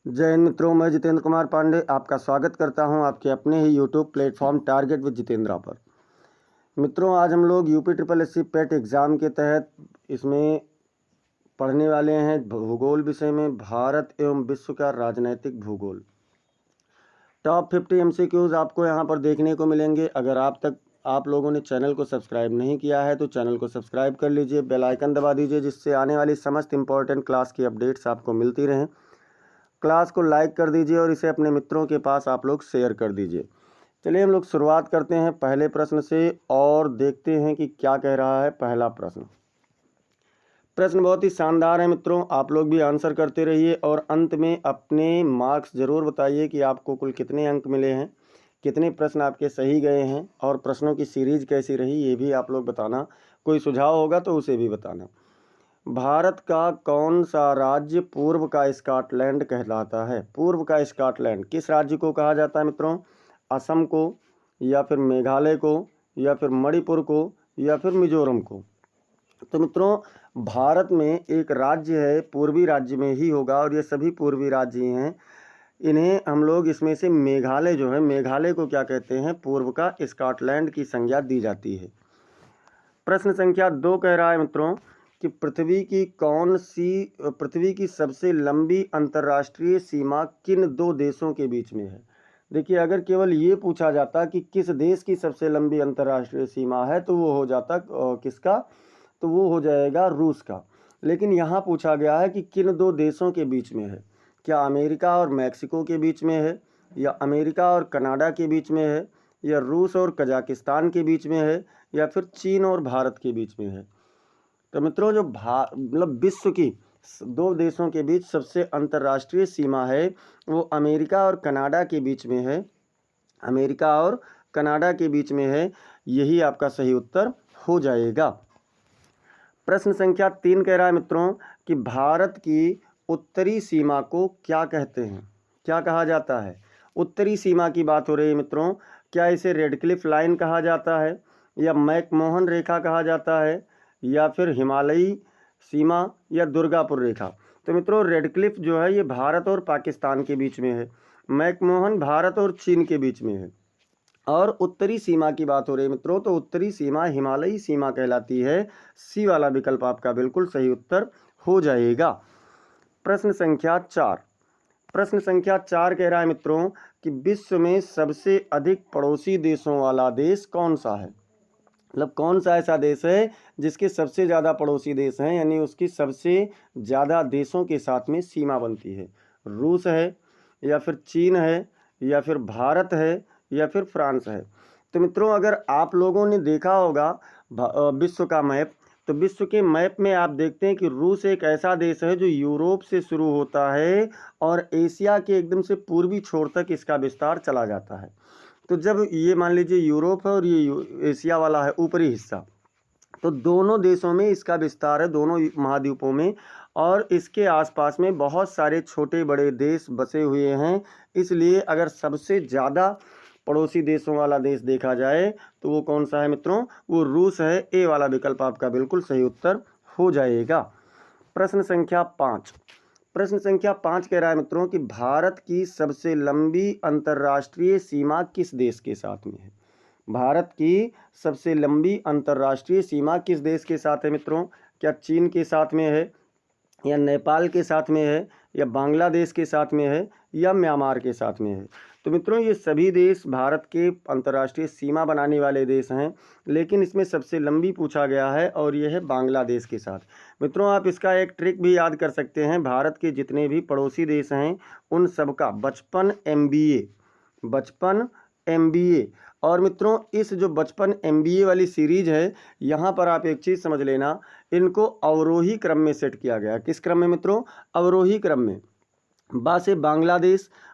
जय हिंद मित्रों, मैं जितेंद्र कुमार पांडे आपका स्वागत करता हूं आपके अपने ही YouTube platform target with Jitendra पर। मित्रों, आज हम लोग UP triple S C PET exam के तहत इसमें पढ़ने वाले हैं भूगोल विषय में भारत एवं विश्व का राजनैतिक भूगोल। टॉप 50 MCQs आपको यहां पर देखने को मिलेंगे। अगर आप लोगों ने चैनल को सब्सक्राइब नहीं किया है तो चैनल को सब्सक्राइब कर लीजिए, बेल आइकन दबा दीजिए, जिससे आने वाली समस्त इंपॉर्टेंट क्लास की अपडेट्स आपको मिलती रहें। क्लास को लाइक कर दीजिए और इसे अपने मित्रों के पास आप लोग शेयर कर दीजिए। चलिए हम लोग शुरुआत करते हैं पहले प्रश्न से और देखते हैं कि क्या कह रहा है पहला प्रश्न। प्रश्न बहुत ही शानदार है मित्रों, आप लोग भी आंसर करते रहिए और अंत में अपने मार्क्स ज़रूर बताइए कि आपको कुल कितने अंक मिले हैं, कितने प्रश्न आपके सही गए हैं और प्रश्नों की सीरीज कैसी रही ये भी आप लोग बताना। कोई सुझाव होगा तो उसे भी बताना। भारत का कौन सा राज्य पूर्व का स्कॉटलैंड कहलाता है? पूर्व का स्कॉटलैंड किस राज्य को कहा जाता है मित्रों? असम को, या फिर मेघालय को, या फिर मणिपुर को, या फिर मिजोरम को? तो मित्रों, भारत में एक राज्य है, पूर्वी राज्य में ही होगा और ये सभी पूर्वी राज्य ही हैं। इन्हें हम लोग इसमें से मेघालय जो है, मेघालय को क्या कहते हैं? पूर्व का स्कॉटलैंड की संज्ञा दी जाती है। प्रश्न संख्या 2 कह रहा है मित्रों कि पृथ्वी की सबसे लंबी अंतर्राष्ट्रीय सीमा किन दो देशों के बीच में है? देखिए, अगर केवल ये पूछा जाता कि किस देश की सबसे लंबी अंतर्राष्ट्रीय सीमा है तो वो हो जाता किसका? तो वो हो जाएगा रूस का। लेकिन यहाँ पूछा गया है कि किन दो देशों के बीच में है। क्या अमेरिका और मैक्सिको के बीच में है, या अमेरिका और कनाडा के बीच में है, या रूस और कजाकिस्तान के बीच में है, या फिर चीन और भारत के बीच में है? तो मित्रों, जो मतलब विश्व की दो देशों के बीच सबसे अंतर्राष्ट्रीय सीमा है वो अमेरिका और कनाडा के बीच में है। अमेरिका और कनाडा के बीच में है, यही आपका सही उत्तर हो जाएगा। प्रश्न संख्या 3 कह रहा है मित्रों कि भारत की उत्तरी सीमा को क्या कहते हैं? क्या कहा जाता है? उत्तरी सीमा की बात हो रही है मित्रों। क्या इसे रेडक्लिफ लाइन कहा जाता है, या मैकमोहन रेखा कहा जाता है, या फिर हिमालयी सीमा, या दुर्गापुर रेखा? तो मित्रों, रेडक्लिफ जो है ये भारत और पाकिस्तान के बीच में है, मैकमोहन भारत और चीन के बीच में है, और उत्तरी सीमा की बात हो रही है मित्रों तो उत्तरी सीमा हिमालयी सीमा कहलाती है। सी वाला विकल्प आपका बिल्कुल सही उत्तर हो जाएगा। प्रश्न संख्या 4 कह रहा है मित्रों कि विश्व में सबसे अधिक पड़ोसी देशों वाला देश कौन सा है? मतलब कौन सा ऐसा देश है जिसके सबसे ज़्यादा पड़ोसी देश हैं, यानी उसकी सबसे ज़्यादा देशों के साथ में सीमा बनती है? रूस है, या फिर चीन है, या फिर भारत है, या फिर फ्रांस है? तो मित्रों, अगर आप लोगों ने देखा होगा विश्व का मैप, तो विश्व के मैप में आप देखते हैं कि रूस एक ऐसा देश है जो यूरोप से शुरू होता है और एशिया के एकदम से पूर्वी छोर तक इसका विस्तार चला जाता है। तो जब ये मान लीजिए यूरोप है और ये एशिया वाला है ऊपरी हिस्सा, तो दोनों देशों में इसका विस्तार है, दोनों महाद्वीपों में, और इसके आसपास में बहुत सारे छोटे बड़े देश बसे हुए हैं। इसलिए अगर सबसे ज़्यादा पड़ोसी देशों वाला देश देखा जाए तो वो कौन सा है मित्रों? वो रूस है। ए वाला विकल्प आपका बिल्कुल सही उत्तर हो जाएगा। प्रश्न संख्या 5 कह रहा है मित्रों कि भारत की सबसे लंबी अंतर्राष्ट्रीय सीमा किस देश के साथ में है? भारत की सबसे लंबी अंतर्राष्ट्रीय सीमा किस देश के साथ है मित्रों? क्या चीन के साथ में है, या नेपाल के साथ में है, या बांग्लादेश के साथ में है, या म्यांमार के साथ में है? तो मित्रों, ये सभी देश भारत के अंतर्राष्ट्रीय सीमा बनाने वाले देश हैं, लेकिन इसमें सबसे लंबी पूछा गया है और ये है बांग्लादेश के साथ। मित्रों, आप इसका एक ट्रिक भी याद कर सकते हैं। भारत के जितने भी पड़ोसी देश हैं उन सबका 55 MBA। और मित्रों, इस जो 55 MBA वाली सीरीज है, यहाँ पर आप एक चीज़ समझ लेना, इनको अवरोही क्रम में सेट किया गया। किस क्रम में मित्रों? अवरोही क्रम में। से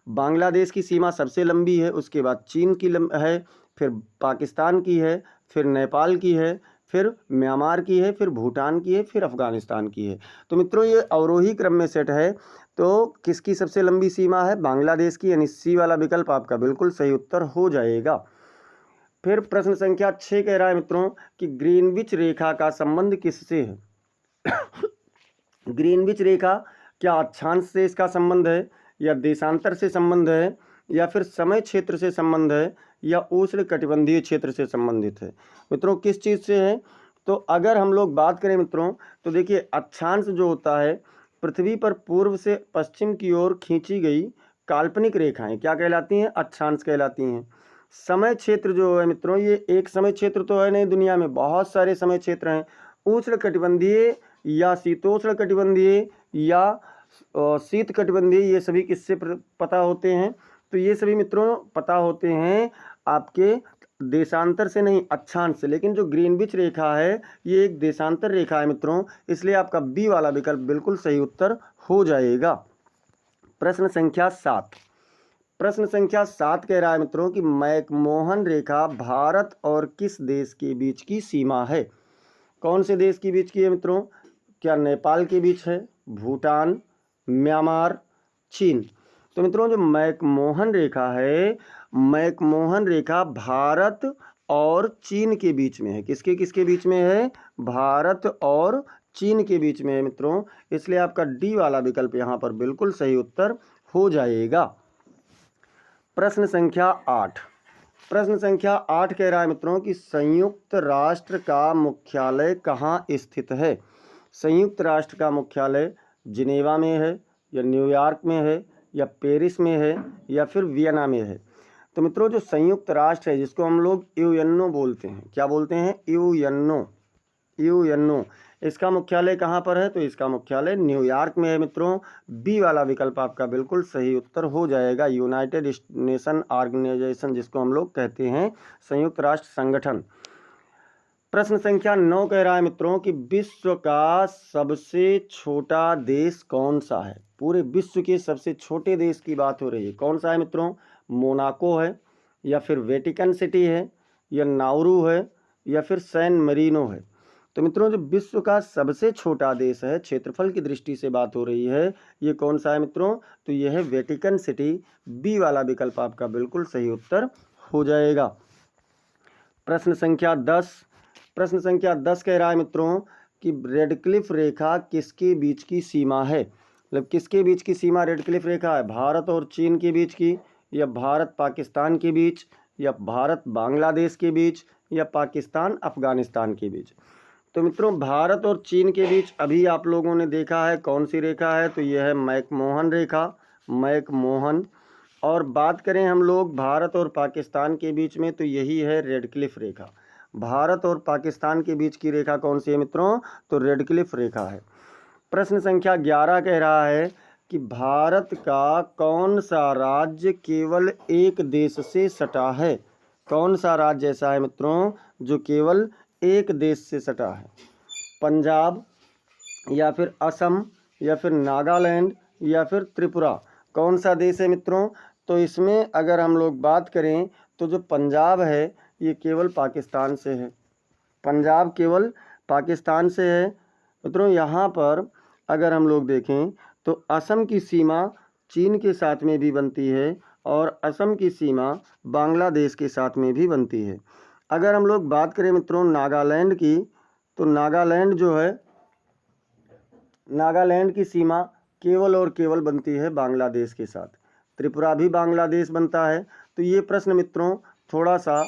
बांग्लादेश की सीमा सबसे लंबी है, उसके बाद चीन की है, फिर पाकिस्तान की है, फिर नेपाल की है, फिर म्यांमार की है, फिर भूटान की है, फिर अफगानिस्तान की है। तो मित्रों, ये अवरोही क्रम में सेट है। तो किसकी सबसे लंबी सीमा है? बांग्लादेश की, यानी सी वाला विकल्प आपका बिल्कुल सही उत्तर हो जाएगा। फिर प्रश्न संख्या 6 कह रहा है मित्रों कि ग्रीनविच रेखा का संबंध किससे है? ग्रीनविच रेखा, क्या अक्षांश से इसका संबंध है, या देशांतर से संबंध है, या फिर समय क्षेत्र से संबंध है, या उष्ण कटिबंधीय क्षेत्र से संबंधित है। मित्रों किस चीज़ से है? तो अगर हम लोग बात करें मित्रों, तो देखिए अक्षांश जो होता है पृथ्वी पर पूर्व से पश्चिम की ओर खींची गई काल्पनिक रेखाएं क्या कहलाती हैं? अक्षांश कहलाती हैं। समय क्षेत्र जो है मित्रों, ये एक समय क्षेत्र तो है नहीं, दुनिया में बहुत सारे समय क्षेत्र हैं। उष्ण कटिबंधीय या शीतोष्ण कटिबंधीय या शीत कटिबंधीय, ये सभी किससे पता होते हैं? तो ये सभी मित्रों पता होते हैं आपके देशांतर से नहीं, अक्षांश से। लेकिन जो ग्रीनविच रेखा है ये एक देशांतर रेखा है मित्रों, इसलिए आपका बी वाला विकल्प बिल्कुल सही उत्तर हो जाएगा। प्रश्न संख्या 7। प्रश्न संख्या 7 कह रहा है मित्रों कि मैकमोहन रेखा भारत और किस देश के बीच की सीमा है? कौन से देश के बीच की है मित्रों? क्या नेपाल के बीच है, भूटान, म्यांमार, चीन? तो मित्रों जो मैकमोहन रेखा है, मैकमोहन रेखा भारत और चीन के बीच में है। किसके किसके बीच में है? भारत और चीन के बीच में है मित्रों, इसलिए आपका डी वाला विकल्प यहाँ पर बिल्कुल सही उत्तर हो जाएगा। प्रश्न संख्या 8। प्रश्न संख्या 8 कह रहा है मित्रों कि संयुक्त राष्ट्र का मुख्यालय कहाँ स्थित है? संयुक्त राष्ट्र का मुख्यालय जिनेवा में है, या न्यूयॉर्क में है, या पेरिस में है, या फिर वियना में है? तो मित्रों जो संयुक्त राष्ट्र है, जिसको हम लोग यूएनओ बोलते हैं, क्या बोलते हैं? UNO, UNO. इसका मुख्यालय कहाँ पर है? तो इसका मुख्यालय न्यूयॉर्क में है मित्रों। बी वाला विकल्प आपका बिल्कुल सही उत्तर हो जाएगा। यूनाइटेड नेशन ऑर्गेनाइजेशन, जिसको हम लोग कहते हैं संयुक्त राष्ट्र संगठन। प्रश्न संख्या 9 कह रहा है मित्रों कि विश्व का सबसे छोटा देश कौन सा है? पूरे विश्व के सबसे छोटे देश की बात हो रही है। कौन सा है मित्रों? मोनाको है, या फिर वेटिकन सिटी है, या नाउरू है, या फिर सैन मरीनो है? तो मित्रों जो विश्व का सबसे छोटा देश है, क्षेत्रफल की दृष्टि से बात हो रही है, ये कौन सा है मित्रों? तो यह है वेटिकन सिटी। बी वाला विकल्प आपका बिल्कुल सही उत्तर हो जाएगा। प्रश्न संख्या 10। प्रश्न संख्या 10 कह रहा है मित्रों कि रेडक्लिफ रेखा किसके बीच की सीमा है? मतलब किसके बीच की सीमा रेडक्लिफ रेखा है? भारत और चीन के बीच की, या भारत पाकिस्तान के बीच, या भारत बांग्लादेश के बीच, या पाकिस्तान अफगानिस्तान के बीच? तो मित्रों भारत और चीन के बीच अभी आप लोगों ने देखा है कौन सी रेखा है? तो यह है मैकमोहन रेखा, मैकमोहन। और बात करें हम लोग भारत और पाकिस्तान के बीच में, तो यही है रेडक्लिफ रेखा। भारत और पाकिस्तान के बीच की रेखा कौन सी है मित्रों? तो रेडक्लिफ रेखा है। प्रश्न संख्या 11 कह रहा है कि भारत का कौन सा राज्य केवल एक देश से सटा है? कौन सा राज्य ऐसा है मित्रों जो केवल एक देश से सटा है? पंजाब, या फिर असम, या फिर नागालैंड, या फिर त्रिपुरा? कौन सा देश है मित्रों? तो इसमें अगर हम लोग बात करें तो जो पंजाब है ये केवल पाकिस्तान से है। पंजाब केवल पाकिस्तान से है मित्रों। यहाँ पर अगर हम लोग देखें तो असम की सीमा चीन के साथ में भी बनती है, और असम की सीमा बांग्लादेश के साथ में भी बनती है। अगर हम लोग बात करें मित्रों नागालैंड की, तो नागालैंड जो है, नागालैंड की सीमा केवल और केवल बनती है बांग्लादेश के साथ। त्रिपुरा भी बांग्लादेश बनता है। तो ये प्रश्न मित्रों थोड़ा सा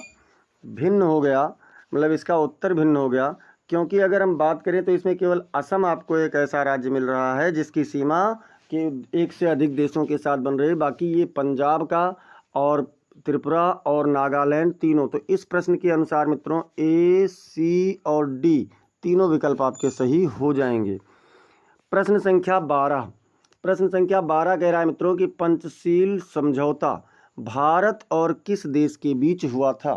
भिन्न हो गया, मतलब इसका उत्तर भिन्न हो गया, क्योंकि अगर हम बात करें तो इसमें केवल असम आपको एक ऐसा राज्य मिल रहा है जिसकी सीमा के एक से अधिक देशों के साथ बन रही है। बाकी ये पंजाब का और त्रिपुरा और नागालैंड तीनों। तो इस प्रश्न के अनुसार मित्रों ए, सी और डी तीनों विकल्प आपके सही हो जाएंगे। प्रश्न संख्या 12। प्रश्न संख्या 12 कह रहा है मित्रों कि पंचशील समझौता भारत और किस देश के बीच हुआ था?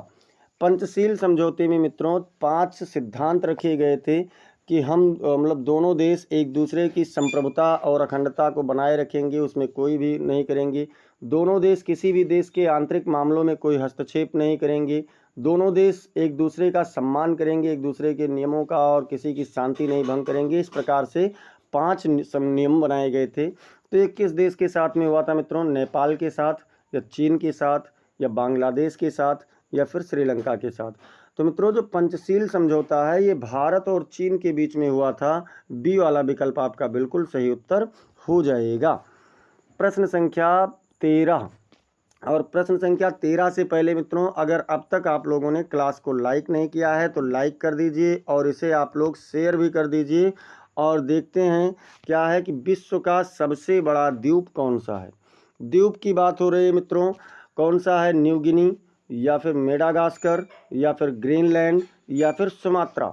पंचशील समझौते में मित्रों 5 सिद्धांत रखे गए थे कि हम मतलब दोनों देश एक दूसरे की संप्रभुता और अखंडता को बनाए रखेंगे, उसमें कोई भी नहीं करेंगे। दोनों देश किसी भी देश के आंतरिक मामलों में कोई हस्तक्षेप नहीं करेंगे। दोनों देश एक दूसरे का सम्मान करेंगे, एक दूसरे के नियमों का और किसी की शांति नहीं भंग करेंगे। इस प्रकार से 5 नियम बनाए गए थे। तो ये किस देश के साथ में हुआ था मित्रों? नेपाल के साथ, या चीन के साथ, या बांग्लादेश के साथ, या फिर श्रीलंका के साथ? तो मित्रों जो पंचशील समझौता है ये भारत और चीन के बीच में हुआ था। बी वाला विकल्प आपका बिल्कुल सही उत्तर हो जाएगा। प्रश्न संख्या 13। और प्रश्न संख्या 13 से पहले मित्रों, अगर अब तक आप लोगों ने क्लास को लाइक नहीं किया है तो लाइक कर दीजिए और इसे आप लोग शेयर भी कर दीजिए। और देखते हैं क्या है कि विश्व का सबसे बड़ा द्वीप कौन सा है। द्वीप की बात हो रही है मित्रों, कौन सा है, न्यू गिनी या फिर मेडागास्कर या फिर ग्रीनलैंड या फिर सुमात्रा।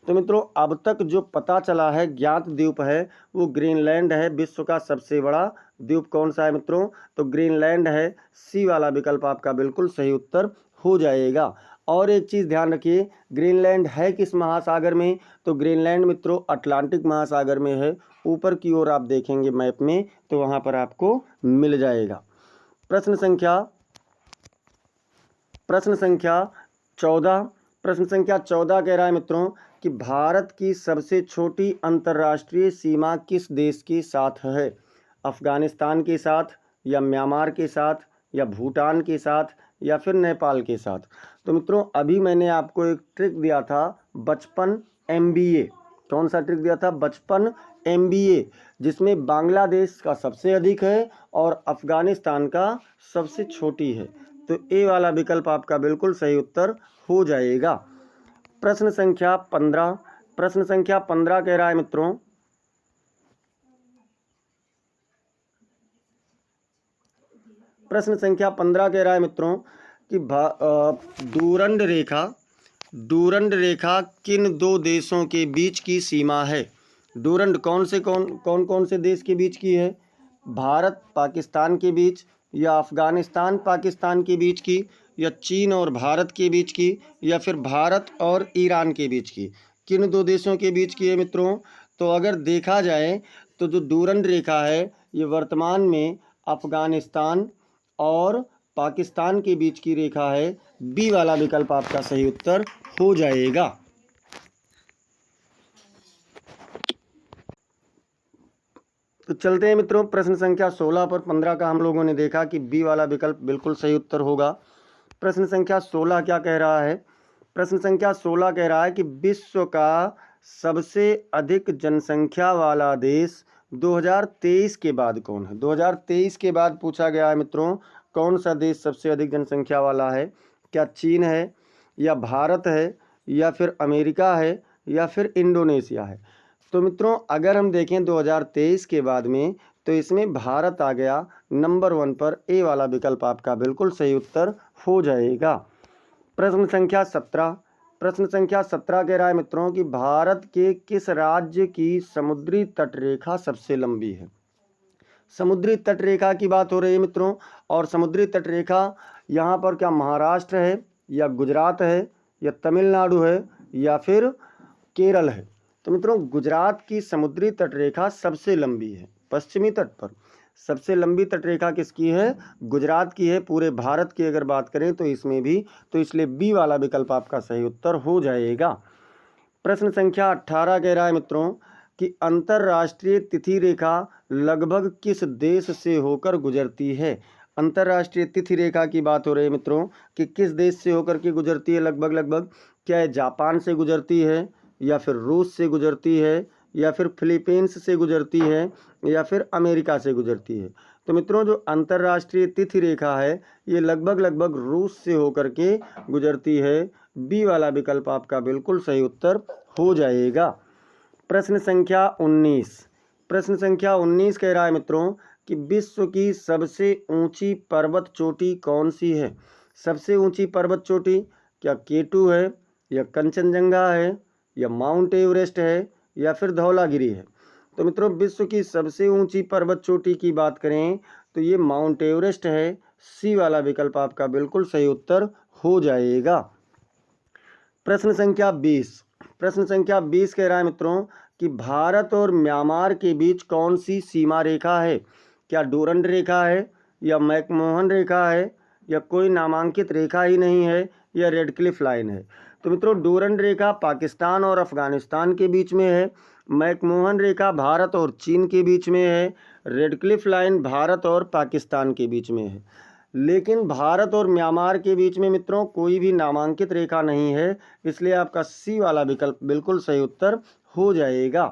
तो मित्रों अब तक जो पता चला है ज्ञात द्वीप है वो ग्रीनलैंड है। विश्व का सबसे बड़ा द्वीप कौन सा है मित्रों, तो ग्रीनलैंड है। सी वाला विकल्प आपका बिल्कुल सही उत्तर हो जाएगा। और एक चीज़ ध्यान रखिए, ग्रीनलैंड है किस महासागर में, तो ग्रीनलैंड मित्रों अटलांटिक महासागर में है। ऊपर की ओर आप देखेंगे मैप में तो वहाँ पर आपको मिल जाएगा। प्रश्न संख्या 14। प्रश्न संख्या 14 कह रहा है मित्रों कि भारत की सबसे छोटी अंतर्राष्ट्रीय सीमा किस देश के साथ है। अफगानिस्तान के साथ या म्यांमार के साथ या भूटान के साथ या फिर नेपाल के साथ। तो मित्रों अभी मैंने आपको एक ट्रिक दिया था, बचपन MBA। कौन सा ट्रिक दिया था, बचपन MBA, जिसमें बांग्लादेश का सबसे अधिक है और अफगानिस्तान का सबसे छोटी है। तो ए वाला विकल्प आपका बिल्कुल सही उत्तर हो जाएगा। प्रश्न संख्या 15। प्रश्न संख्या 15 कह रहा है मित्रों, प्रश्न संख्या 15 कह रहा है मित्रों कि डूरंड रेखा किन दो देशों के बीच की सीमा है। डूरंड कौन से देश के बीच की है, भारत पाकिस्तान के बीच या अफगानिस्तान पाकिस्तान के बीच की या चीन और भारत के बीच की या फिर भारत और ईरान के बीच की। किन दो देशों के बीच की है मित्रों, तो अगर देखा जाए तो जो डूरंड रेखा है ये वर्तमान में अफगानिस्तान और पाकिस्तान के बीच की रेखा है। बी वाला विकल्प आपका सही उत्तर हो जाएगा। तो चलते हैं मित्रों प्रश्न संख्या 16 पर। 15 का हम लोगों ने देखा कि बी वाला विकल्प बिल्कुल सही उत्तर होगा। प्रश्न संख्या 16 क्या कह रहा है, प्रश्न संख्या 16 कह रहा है कि विश्व का सबसे अधिक जनसंख्या वाला देश 2023 के बाद कौन है। 2023 के बाद पूछा गया है मित्रों, कौन सा देश सबसे अधिक जनसंख्या वाला है। क्या चीन है या भारत है या फिर अमेरिका है या फिर इंडोनेशिया है। तो मित्रों अगर हम देखें 2023 के बाद में तो इसमें भारत आ गया नंबर 1 पर। ए वाला विकल्प आपका बिल्कुल सही उत्तर हो जाएगा। प्रश्न संख्या 17। प्रश्न संख्या 17 कह रहा है मित्रों कि भारत के किस राज्य की समुद्री तटरेखा सबसे लंबी है। समुद्री तटरेखा की बात हो रही है मित्रों, और समुद्री तटरेखा यहाँ पर क्या महाराष्ट्र है या गुजरात है या तमिलनाडु है या फिर केरल है। तो मित्रों गुजरात की समुद्री तटरेखा सबसे लंबी है। पश्चिमी तट पर सबसे लंबी तटरेखा किसकी है, गुजरात की है। पूरे भारत की अगर बात करें तो इसमें भी, तो इसलिए बी वाला विकल्प आपका सही उत्तर हो जाएगा। प्रश्न संख्या 18 कह रहा है मित्रों कि अंतर्राष्ट्रीय तिथि रेखा लगभग किस देश से होकर गुजरती है। अंतर्राष्ट्रीय तिथि रेखा की बात हो रही है मित्रों कि किस देश से होकर के गुजरती है लगभग। क्या है, जापान से गुजरती है या फिर रूस से गुजरती है या फिर फिलीपींस से गुजरती है या फिर अमेरिका से गुजरती है। तो मित्रों जो अंतर्राष्ट्रीय तिथि रेखा है ये लगभग रूस से होकर के गुजरती है। बी वाला विकल्प आपका बिल्कुल सही उत्तर हो जाएगा। प्रश्न संख्या 19। प्रश्न संख्या 19 कह रहा है मित्रों कि विश्व की सबसे ऊंची पर्वत चोटी कौन सी है। सबसे ऊंची पर्वत चोटी क्या K2 है या कंचनजंगा है या माउंट एवरेस्ट है या फिर धौलागिरी है। तो मित्रों विश्व की सबसे ऊंची पर्वत चोटी की बात करें तो ये माउंट एवरेस्ट है। सी वाला विकल्प आपका बिल्कुल सही उत्तर हो जाएगा। प्रश्न संख्या 20। प्रश्न संख्या 20 कह रहा है मित्रों कि भारत और म्यांमार के बीच कौन सी सीमा रेखा है। क्या डूरंड रेखा है या मैकमोहन रेखा है या कोई नामांकित रेखा ही नहीं है या रेड क्लिफ लाइन है। तो मित्रों डूरंड रेखा पाकिस्तान और अफगानिस्तान के बीच में है, मैकमोहन रेखा भारत और चीन के बीच में है, रेड क्लिफ लाइन भारत और पाकिस्तान के बीच में है। लेकिन भारत और म्यांमार के बीच में मित्रों कोई भी नामांकित रेखा नहीं है, इसलिए आपका सी वाला विकल्प बिल्कुल सही उत्तर हो जाएगा।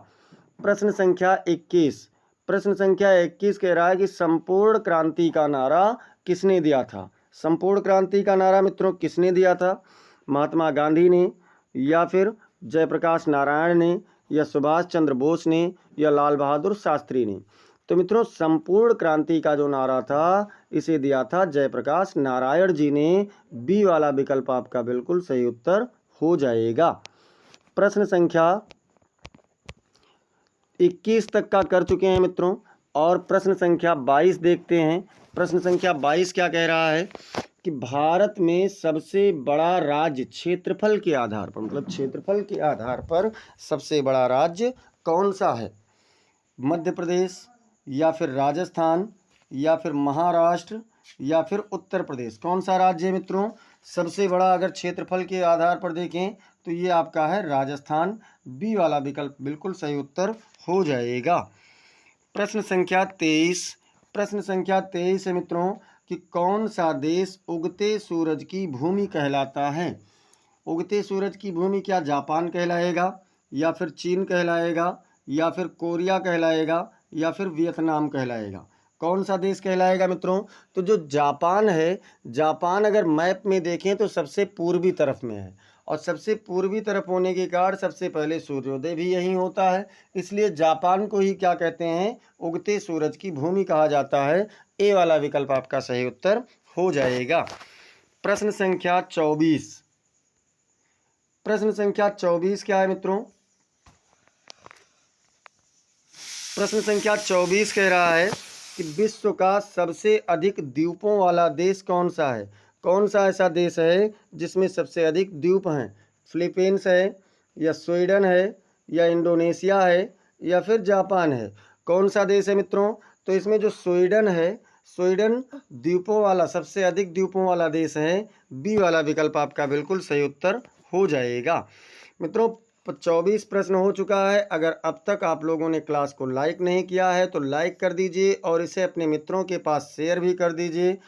प्रश्न संख्या 21। प्रश्न संख्या 21 कह रहा है कि संपूर्ण क्रांति का नारा किसने दिया था। संपूर्ण क्रांति का नारा मित्रों किसने दिया था? महात्मा गांधी ने, या फिर जयप्रकाश नारायण ने, या सुभाष चंद्र बोस ने, या लाल बहादुर शास्त्री ने। तो मित्रों संपूर्ण क्रांति का जो नारा था इसे दिया था जयप्रकाश नारायण जी ने। बी वाला विकल्प आपका बिल्कुल सही उत्तर हो जाएगा। प्रश्न संख्या 21 तक का कर चुके हैं मित्रों, और प्रश्न संख्या 22 देखते हैं। प्रश्न संख्या 22 क्या कह रहा है कि भारत में सबसे बड़ा राज्य क्षेत्रफल के आधार पर, मतलब क्षेत्रफल के आधार पर सबसे बड़ा राज्य कौन सा है? मध्य प्रदेश, या फिर राजस्थान, या फिर महाराष्ट्र, या फिर उत्तर प्रदेश। कौन सा राज्य है मित्रों सबसे बड़ा? अगर क्षेत्रफल के आधार पर देखें तो ये आपका है राजस्थान। बी वाला विकल्प बिल्कुल सही उत्तर हो जाएगा। प्रश्न संख्या 23। प्रश्न संख्या 23 है मित्रों कि कौन सा देश उगते सूरज की भूमि कहलाता है? उगते सूरज की भूमि क्या जापान कहलाएगा, या फिर चीन कहलाएगा, या फिर कोरिया कहलाएगा, या फिर वियतनाम कहलाएगा? कौन सा देश कहलाएगा मित्रों? तो जो जापान है, जापान अगर मैप में देखें तो सबसे पूर्वी तरफ में है, और सबसे पूर्वी तरफ होने के कारण सबसे पहले सूर्योदय भी यहीं होता है, इसलिए जापान को ही क्या कहते हैं? उगते सूरज की भूमि कहा जाता है। ए वाला विकल्प आपका सही उत्तर हो जाएगा। प्रश्न संख्या 24। प्रश्न संख्या 24 क्या है मित्रों? प्रश्न संख्या 24 कह रहा है कि विश्व का सबसे अधिक द्वीपों वाला देश कौन सा है? कौन सा ऐसा देश है जिसमें सबसे अधिक द्वीप हैं? फिलीपींस है, या स्वीडन है, या इंडोनेशिया है, या फिर जापान है? कौन सा देश है मित्रों? तो इसमें जो स्वीडन है, स्वीडन द्वीपों वाला, सबसे अधिक द्वीपों वाला देश है। बी वाला विकल्प आपका बिल्कुल सही उत्तर हो जाएगा। मित्रों 24 प्रश्न हो चुका है। अगर अब तक आप लोगों ने क्लास को लाइक नहीं किया है तो लाइक कर दीजिए, और इसे अपने मित्रों के पास शेयर भी कर दीजिए।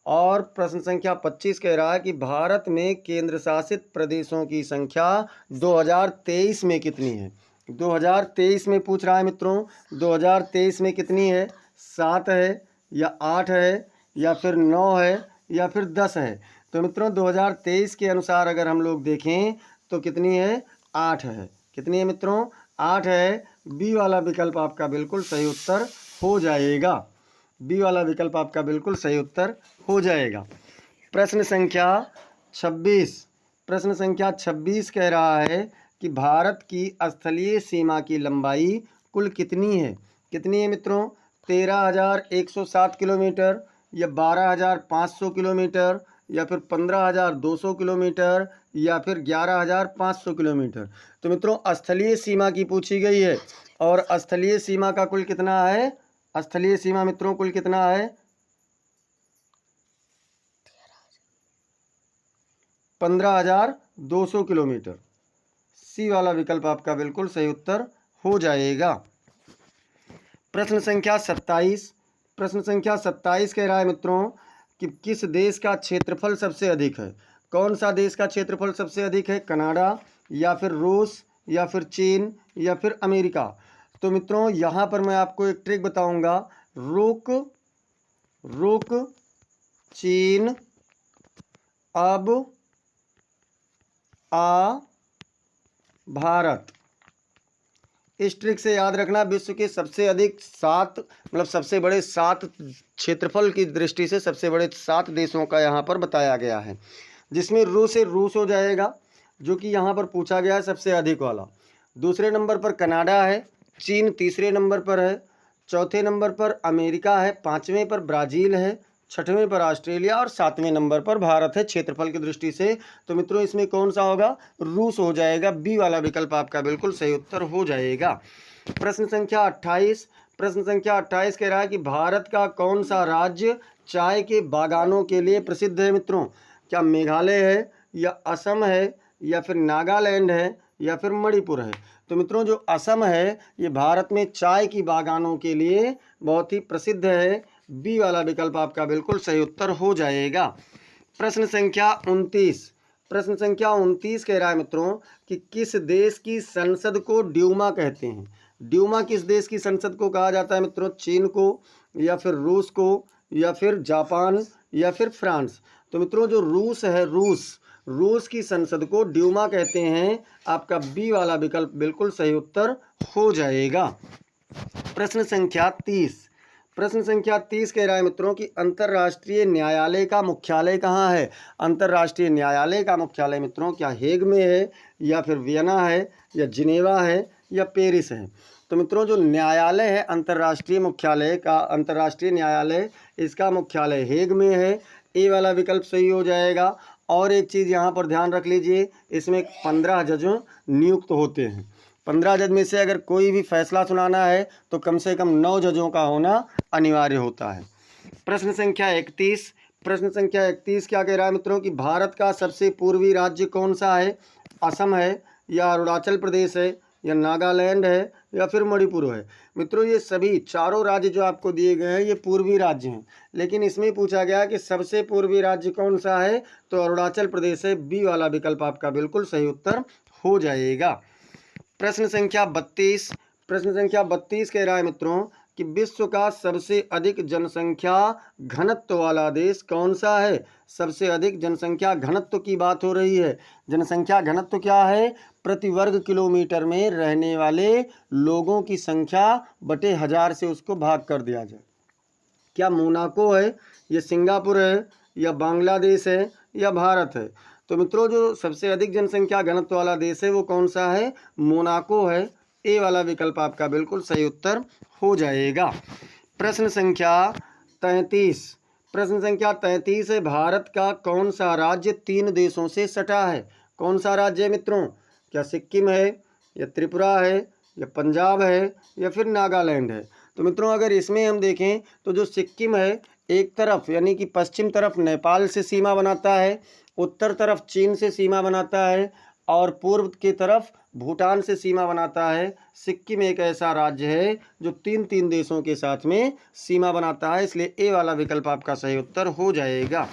और प्रश्न संख्या 25 कह रहा है कि भारत में केंद्र शासित प्रदेशों की संख्या 2023 में कितनी है? 2023 में पूछ रहा है मित्रों, 2023 में कितनी है? 7 है, या 8 है, या फिर 9 है, या फिर 10 है? तो मित्रों 2023 के अनुसार अगर हम लोग देखें तो कितनी है? 8 है। कितनी है मित्रों? 8 है। बी वाला विकल्प आपका बिल्कुल सही उत्तर हो जाएगा। बी वाला विकल्प आपका बिल्कुल सही उत्तर हो जाएगा। प्रश्न संख्या 26। प्रश्न संख्या 26 कह रहा है कि भारत की स्थलीय सीमा की लंबाई कुल कितनी है? कितनी है मित्रों? 13,107 किलोमीटर, या 12,500 किलोमीटर, या फिर 15,200 किलोमीटर, या फिर 11,500 किलोमीटर? तो मित्रों स्थलीय सीमा की पूछी गई है, और स्थलीय सीमा का कुल कितना है? स्थलीय सीमा मित्रों कुल कितना है? 15,200 किलोमीटर। सी वाला विकल्प आपका बिल्कुल सही उत्तर हो जाएगा। प्रश्न संख्या 27। प्रश्न संख्या 27 कह रहा है मित्रों कि किस देश का क्षेत्रफल सबसे अधिक है? कौन सा देश का क्षेत्रफल सबसे अधिक है? कनाडा, या फिर रूस, या फिर चीन, या फिर अमेरिका? तो मित्रों यहाँ पर मैं आपको एक ट्रिक बताऊंगा। रुक रुक चीन अब आ भारत। इस ट्रिक से याद रखना, विश्व के सबसे अधिक 7, मतलब सबसे बड़े 7 क्षेत्रफल की दृष्टि से सबसे बड़े 7 देशों का यहाँ पर बताया गया है, जिसमें रूस से रूस हो जाएगा जो कि यहाँ पर पूछा गया है सबसे अधिक वाला। दूसरे नंबर पर कनाडा है, चीन तीसरे नंबर पर है, चौथे नंबर पर अमेरिका है, पाँचवें पर ब्राज़ील है, छठवें पर ऑस्ट्रेलिया, और सातवें नंबर पर भारत है क्षेत्रफल की दृष्टि से। तो मित्रों इसमें कौन सा होगा? रूस हो जाएगा। बी वाला विकल्प आपका बिल्कुल सही उत्तर हो जाएगा। प्रश्न संख्या 28। प्रश्न संख्या 28 कह रहा है कि भारत का कौन सा राज्य चाय के बागानों के लिए प्रसिद्ध है मित्रों? क्या मेघालय है, या असम है, या फिर नागालैंड है, या फिर मणिपुर है? तो मित्रों जो असम है ये भारत में चाय की बागानों के लिए बहुत ही प्रसिद्ध है। बी वाला विकल्प आपका बिल्कुल सही उत्तर हो जाएगा। प्रश्न संख्या 29। प्रश्न संख्या 29 कह रहा है मित्रों कि किस देश की संसद को ड्यूमा कहते हैं? ड्यूमा किस देश की संसद को कहा जाता है मित्रों? चीन को, या फिर रूस को, या फिर जापान, या फिर फ्रांस? तो मित्रों जो रूस है, रूस की संसद को ड्यूमा कहते हैं। आपका बी वाला विकल्प बिल्कुल सही उत्तर हो जाएगा। प्रश्न संख्या 30। प्रश्न संख्या 30 कह रहा है मित्रों कि अंतर्राष्ट्रीय न्यायालय का मुख्यालय कहाँ है? अंतर्राष्ट्रीय न्यायालय का मुख्यालय मित्रों क्या हेग में है, या फिर वियना है, या जिनेवा है, या पेरिस है? तो मित्रों जो न्यायालय है अंतर्राष्ट्रीय मुख्यालय का, अंतर्राष्ट्रीय न्यायालय, इसका मुख्यालय हेग में है। ए वाला विकल्प सही हो जाएगा। और एक चीज़ यहाँ पर ध्यान रख लीजिए, इसमें 15 जज नियुक्त होते हैं। 15 जज में से अगर कोई भी फैसला सुनाना है तो कम से कम 9 जजों का होना अनिवार्य होता है। प्रश्न संख्या 31। प्रश्न संख्या 31 क्या कह रहा है मित्रों कि भारत का सबसे पूर्वी राज्य कौन सा है? असम है, या अरुणाचल प्रदेश है, या नागालैंड है, या फिर मणिपुर है? मित्रों ये सभी चारों राज्य जो आपको दिए गए हैं ये पूर्वी राज्य हैं, लेकिन इसमें पूछा गया कि सबसे पूर्वी राज्य कौन सा है? तो अरुणाचल प्रदेश है। बी वाला विकल्प आपका बिल्कुल सही उत्तर हो जाएगा। प्रश्न संख्या 32। प्रश्न संख्या 32 कह रहा है मित्रों कि विश्व का सबसे अधिक जनसंख्या घनत्व वाला देश कौन सा है? सबसे अधिक जनसंख्या घनत्व की बात हो रही है। जनसंख्या घनत्व क्या है? प्रति वर्ग किलोमीटर में रहने वाले लोगों की संख्या बटे 1000 से उसको भाग कर दिया जाए। क्या मोनाको है, या सिंगापुर है, या बांग्लादेश है, या भारत है? तो मित्रों जो सबसे अधिक जनसंख्या घनत्व वाला देश है वो कौन सा है? मोनाको है। ए वाला विकल्प आपका बिल्कुल सही उत्तर हो जाएगा। प्रश्न संख्या 33। प्रश्न संख्या 33 है भारत का कौन सा राज्य 3 देशों से सटा है? कौन सा राज्य है मित्रों? क्या सिक्किम है, या त्रिपुरा है, या पंजाब है, या फिर नागालैंड है? तो मित्रों अगर इसमें हम देखें तो जो सिक्किम है एक तरफ यानी कि पश्चिम तरफ नेपाल से सीमा बनाता है, उत्तर तरफ चीन से सीमा बनाता है, और पूर्व की तरफ भूटान से सीमा बनाता है। सिक्किम एक ऐसा राज्य है जो 3 देशों के साथ में सीमा बनाता है, इसलिए ए वाला विकल्प आपका सही उत्तर हो जाएगा।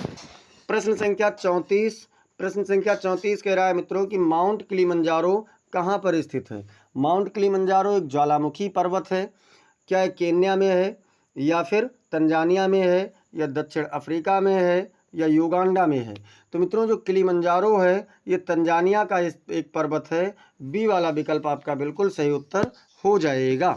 प्रश्न संख्या 34। प्रश्न संख्या 34 कह रहा है मित्रों कि माउंट किलिमंजारो कहाँ पर स्थित है? माउंट किलिमंजारो एक ज्वालामुखी पर्वत है। क्या ये केन्या में है, या फिर तंजानिया में है, या दक्षिण अफ्रीका में है, या युगांडा में है? तो मित्रों जो किलिमंजारो है ये तंजानिया का एक पर्वत है। बी वाला विकल्प आपका बिल्कुल सही उत्तर हो जाएगा।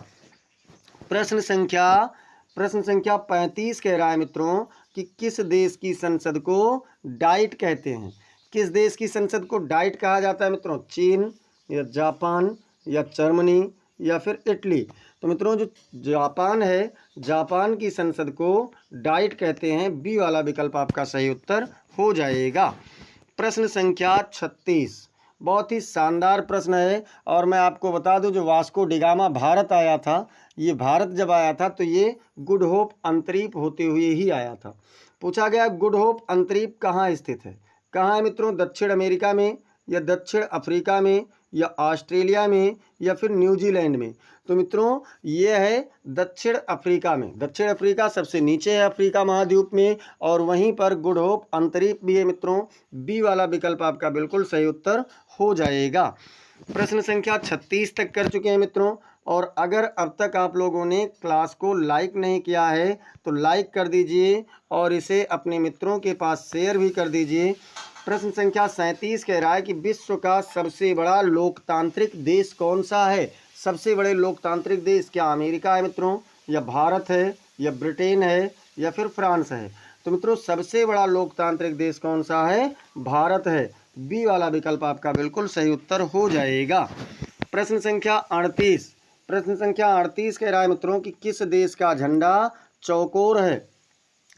प्रश्न संख्या 35 कह रहा है मित्रों कि किस देश की संसद को डाइट कहते हैं? किस देश की संसद को डाइट कहा जाता है मित्रों? चीन, या जापान, या जर्मनी, या फिर इटली? तो मित्रों जो जापान है, जापान की संसद को डाइट कहते हैं। बी वाला विकल्प आपका सही उत्तर हो जाएगा। प्रश्न संख्या 36 बहुत ही शानदार प्रश्न है, और मैं आपको बता दूं जो वास्को डिगामा भारत आया था, ये भारत जब आया था तो ये गुड होप अंतरीप होते हुए ही आया था। पूछा गया गुड होप अंतरीप कहाँ स्थित है? कहाँ है मित्रों? दक्षिण अमेरिका में, या दक्षिण अफ्रीका में, या ऑस्ट्रेलिया में, या फिर न्यूजीलैंड में? तो मित्रों ये है दक्षिण अफ्रीका में। दक्षिण अफ्रीका सबसे नीचे है अफ्रीका महाद्वीप में, और वहीं पर गुड होप अंतरीप भी है मित्रों। बी वाला विकल्प आपका बिल्कुल सही उत्तर हो जाएगा। प्रश्न संख्या 36 तक कर चुके हैं मित्रों, और अगर अब तक आप लोगों ने क्लास को लाइक नहीं किया है तो लाइक कर दीजिए, और इसे अपने मित्रों के पास शेयर भी कर दीजिए। प्रश्न संख्या 37 कह रहा है कि विश्व का सबसे बड़ा लोकतांत्रिक देश कौन सा है? सबसे बड़े लोकतांत्रिक देश क्या अमेरिका है मित्रों, या भारत है, या ब्रिटेन है, या फिर फ्रांस है? तो मित्रों सबसे बड़ा लोकतांत्रिक देश कौन सा है? भारत है। बी वाला विकल्प आपका बिल्कुल सही उत्तर हो जाएगा। प्रश्न संख्या 38। प्रश्न संख्या 38 कह रहा है मित्रों कि किस देश का झंडा चौकोर है?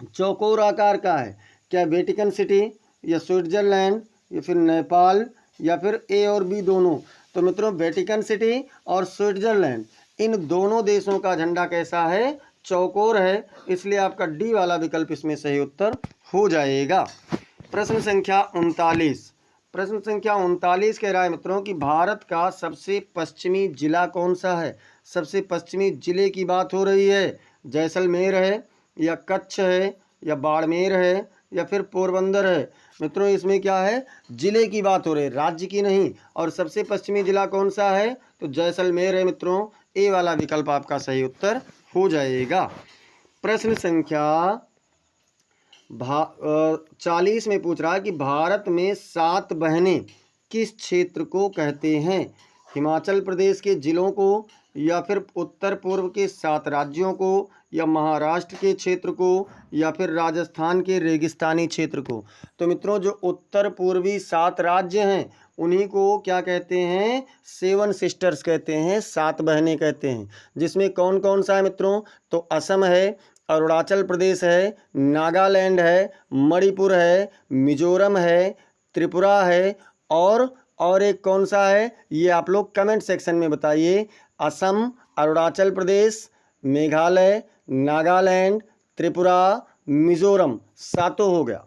चौकोर आकार का है। क्या वेटिकन सिटी, या स्विट्जरलैंड, या फिर नेपाल, या फिर ए और बी दोनों? तो मित्रों वेटिकन सिटी और स्विट्जरलैंड इन दोनों देशों का झंडा कैसा है? चौकोर है, इसलिए आपका डी वाला विकल्प इसमें सही उत्तर हो जाएगा। प्रश्न संख्या 39। प्रश्न संख्या 39 कह रहा है मित्रों कि भारत का सबसे पश्चिमी जिला कौन सा है? सबसे पश्चिमी जिले की बात हो रही है। जैसलमेर है, या कच्छ है, या बाड़मेर है, या फिर पोरबंदर है? मित्रों इसमें क्या है? जिले की बात हो रही है, राज्य की नहीं। और सबसे पश्चिमी जिला कौन सा है? तो जैसलमेर है मित्रों। ए वाला विकल्प आपका सही उत्तर हो जाएगा। प्रश्न संख्या 40 में पूछ रहा है कि भारत में 7 बहनें किस क्षेत्र को कहते हैं? हिमाचल प्रदेश के जिलों को, या फिर उत्तर पूर्व के 7 राज्यों को, या महाराष्ट्र के क्षेत्र को, या फिर राजस्थान के रेगिस्तानी क्षेत्र को? तो मित्रों जो उत्तर पूर्वी 7 राज्य हैं उन्हीं को क्या कहते हैं? 7 सिस्टर्स कहते हैं, 7 बहनें कहते हैं। जिसमें कौन कौन सा है मित्रों? तो असम है, अरुणाचल प्रदेश है, नागालैंड है, मणिपुर है, मिजोरम है, त्रिपुरा है, और एक कौन सा है ये आप लोग कमेंट सेक्शन में बताइए। असम, अरुणाचल प्रदेश, मेघालय, नागालैंड, त्रिपुरा, मिजोरम, 7 हो गया।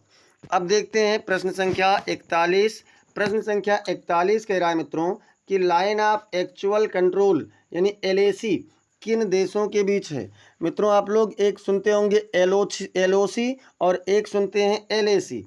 अब देखते हैं प्रश्न संख्या 41। प्रश्न संख्या 41 कह रहा है मित्रों कि लाइन ऑफ एक्चुअल कंट्रोल यानी LAC किन देशों के बीच है? मित्रों आप लोग एक सुनते होंगे LOC और एक सुनते हैं LAC।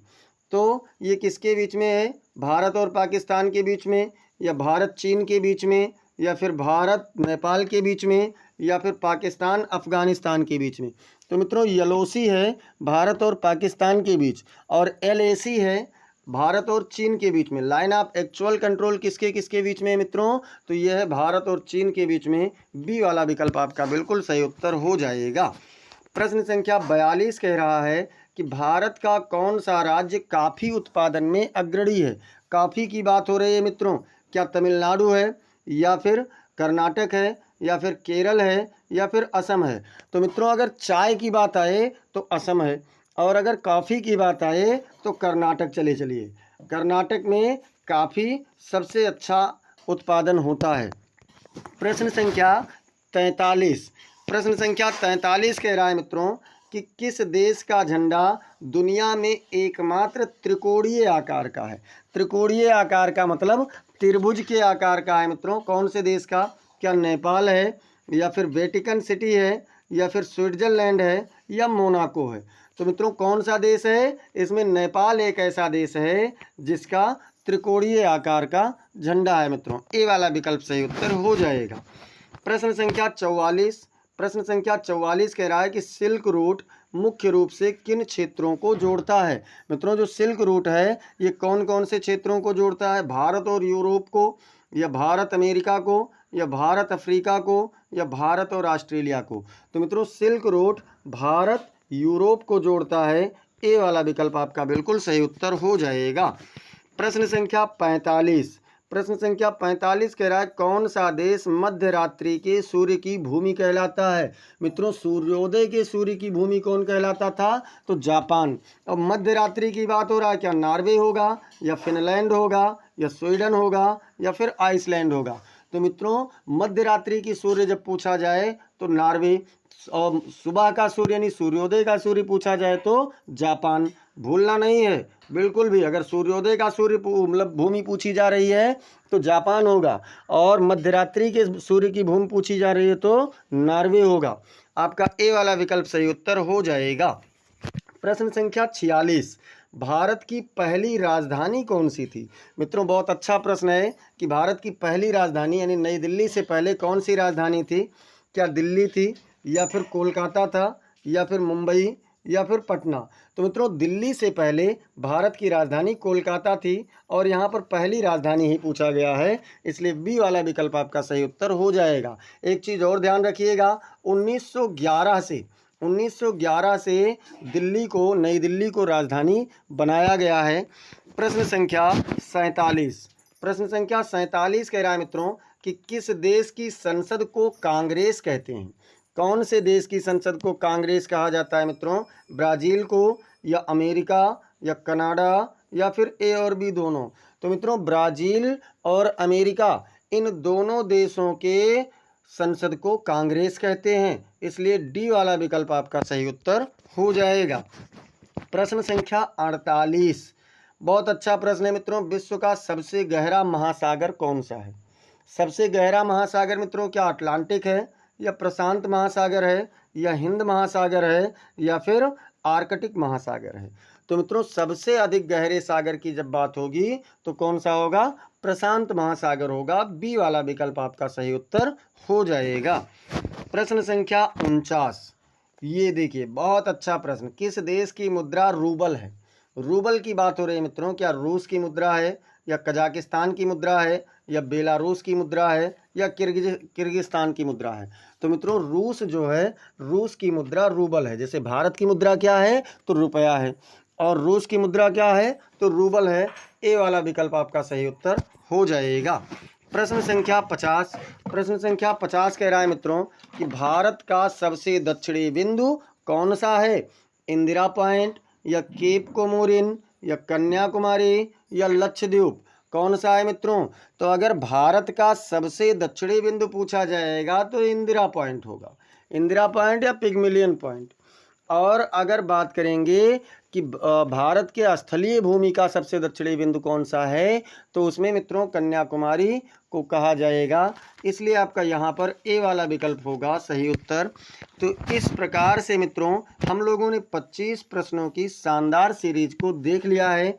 तो ये किसके बीच में है? भारत और पाकिस्तान के बीच में, या भारत चीन के बीच में, या फिर भारत नेपाल के बीच में, या फिर पाकिस्तान अफगानिस्तान के बीच में? तो मित्रों LOC है भारत और पाकिस्तान के बीच, और LAC है भारत और चीन के बीच में। लाइन ऑफ एक्चुअल कंट्रोल किसके किसके बीच में है मित्रों? तो यह है भारत और चीन के बीच में। बी वाला विकल्प आपका बिल्कुल सही उत्तर हो जाएगा। प्रश्न संख्या 42 कह रहा है कि भारत का कौन सा राज्य कॉफ़ी उत्पादन में अग्रणी है? कॉफ़ी की बात हो रही है मित्रों। क्या तमिलनाडु है, या फिर कर्नाटक है, या फिर केरल है, या फिर असम है? तो मित्रों अगर चाय की बात आए तो असम है, और अगर कॉफ़ी की बात आए तो कर्नाटक चलिए। कर्नाटक में कॉफ़ी सबसे अच्छा उत्पादन होता है। प्रश्न संख्या 43। प्रश्न संख्या 43 कह रहा है मित्रों कि किस देश का झंडा दुनिया में एकमात्र त्रिकोणीय आकार का है? त्रिकोणीय आकार का मतलब त्रिभुज के आकार का है मित्रों। कौन से देश का? क्या नेपाल है, या फिर वेटिकन सिटी है, या फिर स्विट्जरलैंड है, या मोनाको है? तो मित्रों कौन सा देश है? इसमें नेपाल एक ऐसा देश है जिसका त्रिकोणीय आकार का झंडा है मित्रों। ए वाला विकल्प सही उत्तर हो जाएगा। प्रश्न संख्या 44। प्रश्न संख्या 44 कह रहा है कि सिल्क रूट मुख्य रूप से किन क्षेत्रों को जोड़ता है? मित्रों जो सिल्क रूट है ये कौन कौन से क्षेत्रों को जोड़ता है? भारत और यूरोप को, या भारत अमेरिका को, या भारत अफ्रीका को, या भारत और ऑस्ट्रेलिया को? तो मित्रों सिल्क रूट भारत यूरोप को जोड़ता है। ए वाला विकल्प आपका बिल्कुल सही उत्तर हो जाएगा। प्रश्न संख्या 45। प्रश्न संख्या 45 कह रहा है कौन सा देश मध्य रात्रि के सूर्य की भूमि कहलाता है? मित्रों सूर्योदय के सूर्य की भूमि कौन कहलाता था? तो जापान। अब मध्य रात्रि की बात हो रहा है, क्या नॉर्वे होगा, या फिनलैंड होगा, या स्वीडन होगा, या फिर आइसलैंड होगा? तो मित्रों मध्य रात्रि की सूर्य जब पूछा जाए तो नॉर्वे, और सुबह का सूर्य यानी सूर्योदय का सूर्य पूछा जाए तो जापान। भूलना नहीं है बिल्कुल भी। अगर सूर्योदय का सूर्य मतलब भूमि पूछी जा रही है तो जापान होगा, और मध्यरात्रि के सूर्य की भूमि पूछी जा रही है तो नॉर्वे होगा। आपका ए वाला विकल्प सही उत्तर हो जाएगा। प्रश्न संख्या 46। भारत की पहली राजधानी कौन सी थी? मित्रों बहुत अच्छा प्रश्न है कि भारत की पहली राजधानी यानी नई दिल्ली से पहले कौन सी राजधानी थी? क्या दिल्ली थी, या फिर कोलकाता था, या फिर मुंबई, या फिर पटना? तो मित्रों दिल्ली से पहले भारत की राजधानी कोलकाता थी, और यहाँ पर पहली राजधानी ही पूछा गया है, इसलिए बी वाला विकल्प आपका सही उत्तर हो जाएगा। एक चीज़ और ध्यान रखिएगा, 1911 से दिल्ली को, नई दिल्ली को राजधानी बनाया गया है। प्रश्न संख्या 47। प्रश्न संख्या 47 कह रहा है मित्रों कि किस देश की संसद को कांग्रेस कहते हैं? कौन से देश की संसद को कांग्रेस कहा जाता है मित्रों? ब्राज़ील को, या अमेरिका, या कनाडा, या फिर ए और बी दोनों? तो मित्रों ब्राज़ील और अमेरिका इन दोनों देशों के संसद को कांग्रेस कहते हैं, इसलिए डी वाला विकल्प आपका सही उत्तर हो जाएगा। प्रश्न संख्या 48। बहुत अच्छा प्रश्न है मित्रों। विश्व का सबसे गहरा महासागर कौन सा है? सबसे गहरा महासागर मित्रों क्या अटलांटिक है, या प्रशांत महासागर है, या हिंद महासागर है, या फिर आर्कटिक महासागर है? तो मित्रों सबसे अधिक गहरे सागर की जब बात होगी तो कौन सा होगा? प्रशांत महासागर होगा। बी वाला विकल्प आपका सही उत्तर हो जाएगा। प्रश्न संख्या 49, ये देखिए बहुत अच्छा प्रश्न। किस देश की मुद्रा रूबल है? रूबल की बात हो रही है मित्रों। क्या रूस की मुद्रा है, या कजाकिस्तान की मुद्रा है, या बेलारूस की मुद्रा है, या किर्गिस्तान की मुद्रा है? तो मित्रों रूस जो है, रूस की मुद्रा रूबल है। जैसे भारत की मुद्रा क्या है? तो रुपया है। और रूस की मुद्रा क्या है? तो रूबल है। ए वाला विकल्प आपका सही उत्तर हो जाएगा। प्रश्न संख्या 50, प्रश्न संख्या 50 कह रहा है मित्रों कि भारत का सबसे दक्षिणी बिंदु कौन सा है? इंदिरा पॉइंट, या केप कोमोरिन, या कन्याकुमारी, या लक्षद्वीप? कौन सा है मित्रों? तो अगर भारत का सबसे दक्षिणी बिंदु पूछा जाएगा तो इंदिरा पॉइंट होगा। इंदिरा पॉइंट या पिग्मलियन पॉइंट। और अगर बात करेंगे कि भारत के स्थलीय भूमि का सबसे दक्षिणी बिंदु कौन सा है, तो उसमें मित्रों कन्याकुमारी को कहा जाएगा। इसलिए आपका यहाँ पर ए वाला विकल्प होगा सही उत्तर। तो इस प्रकार से मित्रों हम लोगों ने 25 प्रश्नों की शानदार सीरीज को देख लिया है।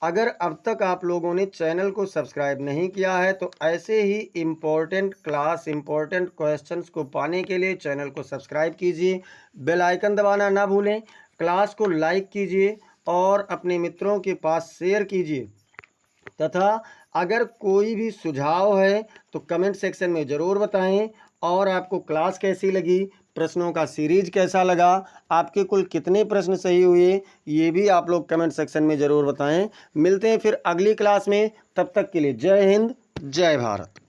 अगर अब तक आप लोगों ने चैनल को सब्सक्राइब नहीं किया है तो ऐसे ही इम्पोर्टेंट क्लास, इम्पोर्टेंट क्वेश्चंस को पाने के लिए चैनल को सब्सक्राइब कीजिए, बेल आइकन दबाना ना भूलें, क्लास को लाइक कीजिए और अपने मित्रों के पास शेयर कीजिए। तथा अगर कोई भी सुझाव है तो कमेंट सेक्शन में ज़रूर बताएं। और आपको क्लास कैसी लगी, प्रश्नों का सीरीज कैसा लगा, आपके कुल कितने प्रश्न सही हुए, ये भी आप लोग कमेंट सेक्शन में ज़रूर बताएं। मिलते हैं फिर अगली क्लास में, तब तक के लिए जय हिंद, जय भारत।